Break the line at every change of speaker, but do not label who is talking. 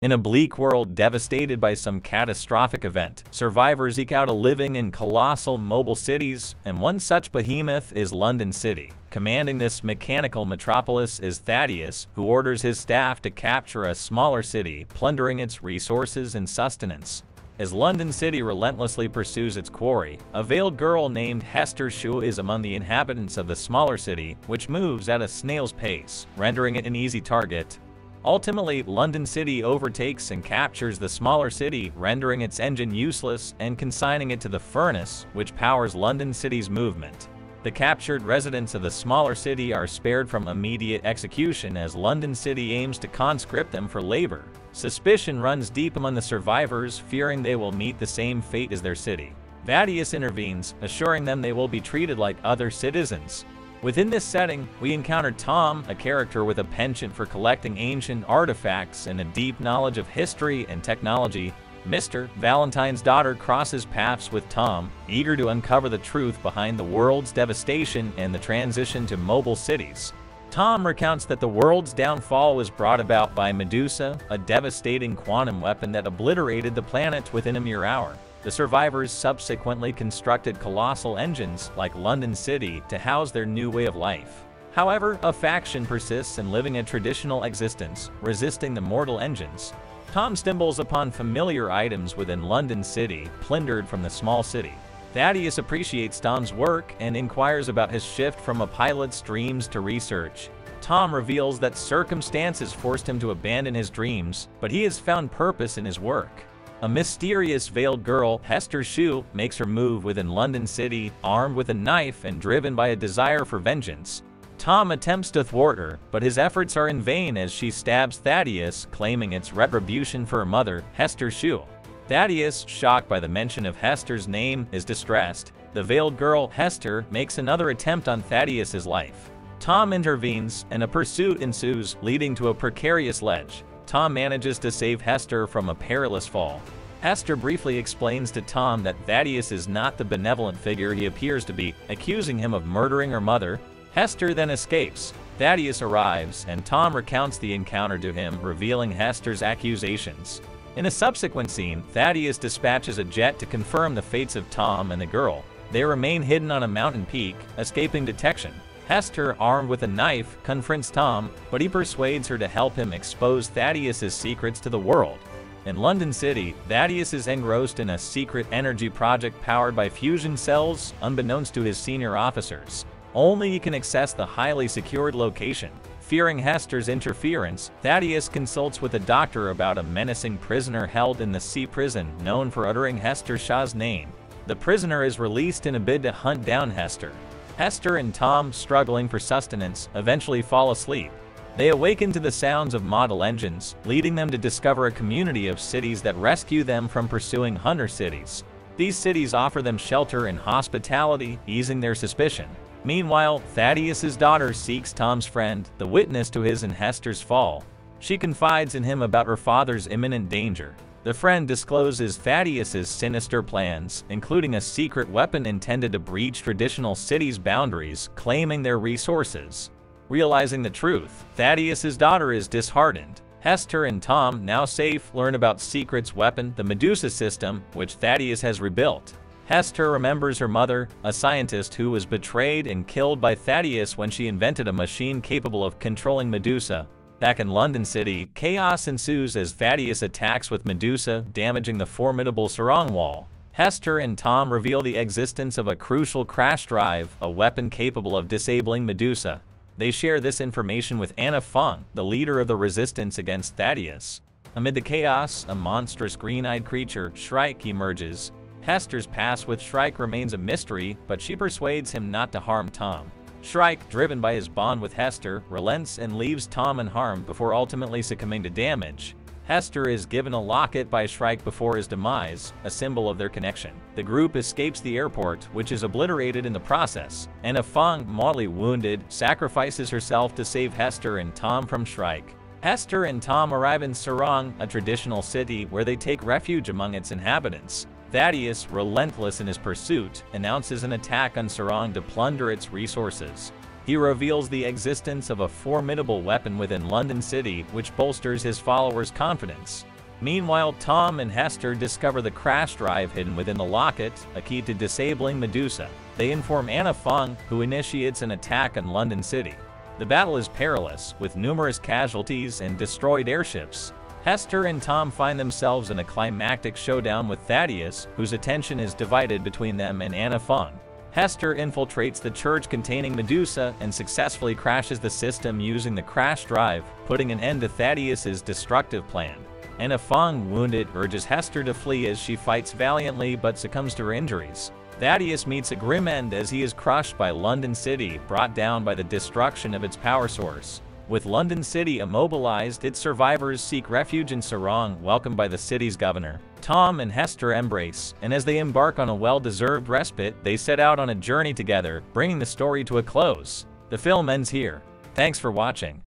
In a bleak world devastated by some catastrophic event, survivors eke out a living in colossal mobile cities, and one such behemoth is London City. Commanding this mechanical metropolis is Thaddeus, who orders his staff to capture a smaller city, plundering its resources and sustenance. As London City relentlessly pursues its quarry, a veiled girl named Hester Shaw is among the inhabitants of the smaller city, which moves at a snail's pace, rendering it an easy target. Ultimately, London City overtakes and captures the smaller city, rendering its engine useless and consigning it to the furnace, which powers London City's movement. The captured residents of the smaller city are spared from immediate execution as London City aims to conscript them for labor. Suspicion runs deep among the survivors, fearing they will meet the same fate as their city. Thaddeus intervenes, assuring them they will be treated like other citizens. Within this setting, we encounter Tom, a character with a penchant for collecting ancient artifacts and a deep knowledge of history and technology. Mr. Valentine's daughter crosses paths with Tom, eager to uncover the truth behind the world's devastation and the transition to mobile cities. Tom recounts that the world's downfall was brought about by Medusa, a devastating quantum weapon that obliterated the planet within a mere hour. The survivors subsequently constructed colossal engines like London City to house their new way of life. However, a faction persists in living a traditional existence, resisting the mortal engines. Tom stumbles upon familiar items within London City, plundered from the small city. Thaddeus appreciates Tom's work and inquires about his shift from a pilot's dreams to research. Tom reveals that circumstances forced him to abandon his dreams, but he has found purpose in his work. A mysterious veiled girl, Hester Shaw, makes her move within London City, armed with a knife and driven by a desire for vengeance. Tom attempts to thwart her, but his efforts are in vain as she stabs Thaddeus, claiming it's retribution for her mother, Hester Shaw. Thaddeus, shocked by the mention of Hester's name, is distressed. The veiled girl, Hester, makes another attempt on Thaddeus's life. Tom intervenes, and a pursuit ensues, leading to a precarious ledge. Tom manages to save Hester from a perilous fall. Hester briefly explains to Tom that Thaddeus is not the benevolent figure he appears to be, accusing him of murdering her mother. Hester then escapes. Thaddeus arrives, and Tom recounts the encounter to him, revealing Hester's accusations. In a subsequent scene, Thaddeus dispatches a jet to confirm the fates of Tom and the girl. They remain hidden on a mountain peak, escaping detection. Hester, armed with a knife, confronts Tom, but he persuades her to help him expose Thaddeus's secrets to the world. In London City, Thaddeus is engrossed in a secret energy project powered by fusion cells, unbeknownst to his senior officers. Only he can access the highly secured location. Fearing Hester's interference, Thaddeus consults with a doctor about a menacing prisoner held in the sea prison known for uttering Hester Shaw's name. The prisoner is released in a bid to hunt down Hester. Hester and Tom, struggling for sustenance, eventually fall asleep. They awaken to the sounds of model engines, leading them to discover a community of cities that rescue them from pursuing hunter cities. These cities offer them shelter and hospitality, easing their suspicion. Meanwhile, Thaddeus's daughter seeks Tom's friend, the witness to his and Hester's fall. She confides in him about her father's imminent danger. The friend discloses Thaddeus's sinister plans, including a secret weapon intended to breach traditional cities' boundaries, claiming their resources. Realizing the truth, Thaddeus's daughter is disheartened. Hester and Tom, now safe, learn about Secret's weapon, the Medusa system, which Thaddeus has rebuilt. Hester remembers her mother, a scientist who was betrayed and killed by Thaddeus when she invented a machine capable of controlling Medusa. Back in London City, chaos ensues as Thaddeus attacks with Medusa, damaging the formidable surround wall. Hester and Tom reveal the existence of a crucial crash drive, a weapon capable of disabling Medusa. They share this information with Fang, the leader of the resistance against Thaddeus. Amid the chaos, a monstrous green-eyed creature, Shrike, emerges. Hester's past with Shrike remains a mystery, but she persuades him not to harm Tom. Shrike, driven by his bond with Hester, relents and leaves Tom unharmed before ultimately succumbing to damage. Hester is given a locket by Shrike before his demise, a symbol of their connection. The group escapes the airport, which is obliterated in the process, and Fang, mortally wounded, sacrifices herself to save Hester and Tom from Shrike. Hester and Tom arrive in Sarong, a traditional city where they take refuge among its inhabitants. Thaddeus, relentless in his pursuit, announces an attack on Sarong to plunder its resources. He reveals the existence of a formidable weapon within London City, which bolsters his followers' confidence. Meanwhile, Tom and Hester discover the crash drive hidden within the locket, a key to disabling Medusa. They inform Fang, who initiates an attack on London City. The battle is perilous, with numerous casualties and destroyed airships. Hester and Tom find themselves in a climactic showdown with Thaddeus, whose attention is divided between them and Fang. Hester infiltrates the church containing Medusa and successfully crashes the system using the crash drive, putting an end to Thaddeus's destructive plan. Fang, wounded, urges Hester to flee as she fights valiantly but succumbs to her injuries. Thaddeus meets a grim end as he is crushed by London City, brought down by the destruction of its power source. With London City immobilized, its survivors seek refuge in Sarong, welcomed by the city's governor. Tom and Hester embrace, and as they embark on a well-deserved respite, they set out on a journey together, bringing the story to a close. The film ends here. Thanks for watching.